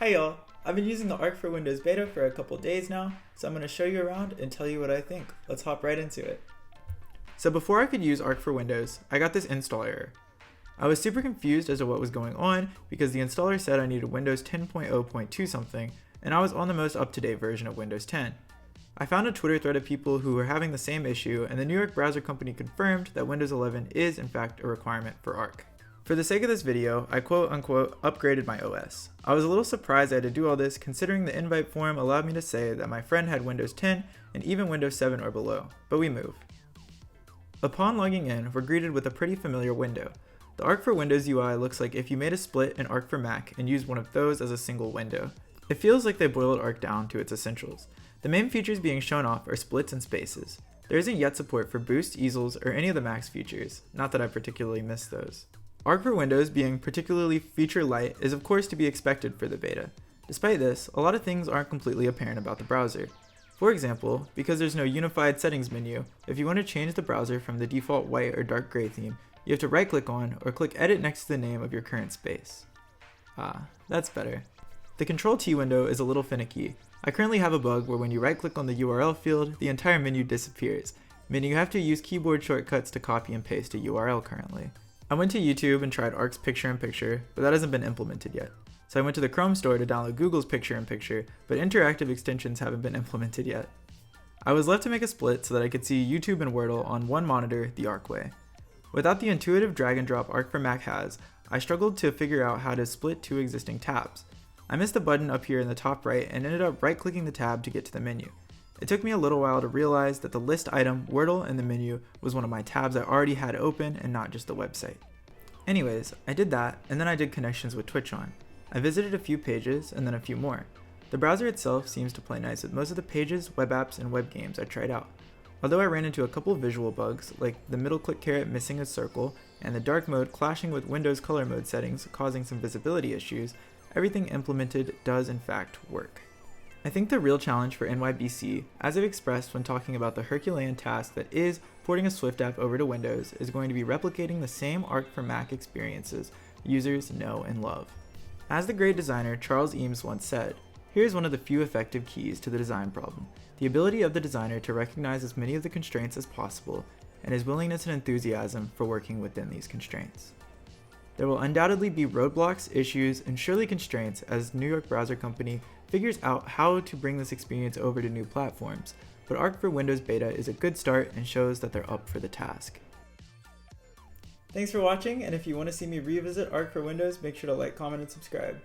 Hi y'all! I've been using the Arc for Windows beta for a couple days now, so I'm going to show you around and tell you what I think. Let's hop right into it. So before I could use Arc for Windows, I got this install error. I was super confused as to what was going on because the installer said I needed Windows 10.0.2 something, and I was on the most up-to-date version of Windows 10. I found a Twitter thread of people who were having the same issue, and the New York browser company confirmed that Windows 11 is in fact a requirement for Arc. For the sake of this video, I quote-unquote upgraded my OS. I was a little surprised I had to do all this considering the invite form allowed me to say that my friend had Windows 10 and even Windows 7 or below, but we move. Upon logging in, we're greeted with a pretty familiar window. The Arc for Windows UI looks like if you made a split in Arc for Mac and used one of those as a single window. It feels like they boiled Arc down to its essentials. The main features being shown off are splits and spaces. There isn't yet support for boost, easels, or any of the Mac's features, not that I particularly miss those. Arc for Windows being particularly feature light is of course to be expected for the beta. Despite this, a lot of things aren't completely apparent about the browser. For example, because there's no unified settings menu, if you want to change the browser from the default white or dark gray theme, you have to right click on or click edit next to the name of your current space. That's better. The Control T window is a little finicky. I currently have a bug where when you right click on the URL field, the entire menu disappears, meaning you have to use keyboard shortcuts to copy and paste a URL currently. I went to YouTube and tried Arc's picture-in-picture, but that hasn't been implemented yet. So I went to the Chrome store to download Google's picture-in-picture, but interactive extensions haven't been implemented yet. I was left to make a split so that I could see YouTube and Wordle on one monitor the Arc way. Without the intuitive drag and drop Arc for Mac has, I struggled to figure out how to split two existing tabs. I missed the button up here in the top right and ended up right-clicking the tab to get to the menu. It took me a little while to realize that the list item, Wordle, in the menu was one of my tabs I already had open and not just the website. Anyways, I did that, and then I did connections with Twitch on. I visited a few pages, and then a few more. The browser itself seems to play nice with most of the pages, web apps, and web games I tried out. Although I ran into a couple of visual bugs, like the middle click caret missing a circle, and the dark mode clashing with Windows color mode settings causing some visibility issues, everything implemented does in fact work. I think the real challenge for NYBC, as I've expressed when talking about the Herculean task that is porting a Swift app over to Windows, is going to be replicating the same Arc for Mac experiences users know and love. As the great designer Charles Eames once said, here's one of the few effective keys to the design problem: the ability of the designer to recognize as many of the constraints as possible, and his willingness and enthusiasm for working within these constraints. There will undoubtedly be roadblocks, issues, and surely constraints as New York Browser Company figures out how to bring this experience over to new platforms, but Arc for Windows Beta is a good start and shows that they're up for the task. Thanks for watching, and if you want to see me revisit Arc for Windows, make sure to like, comment, and subscribe.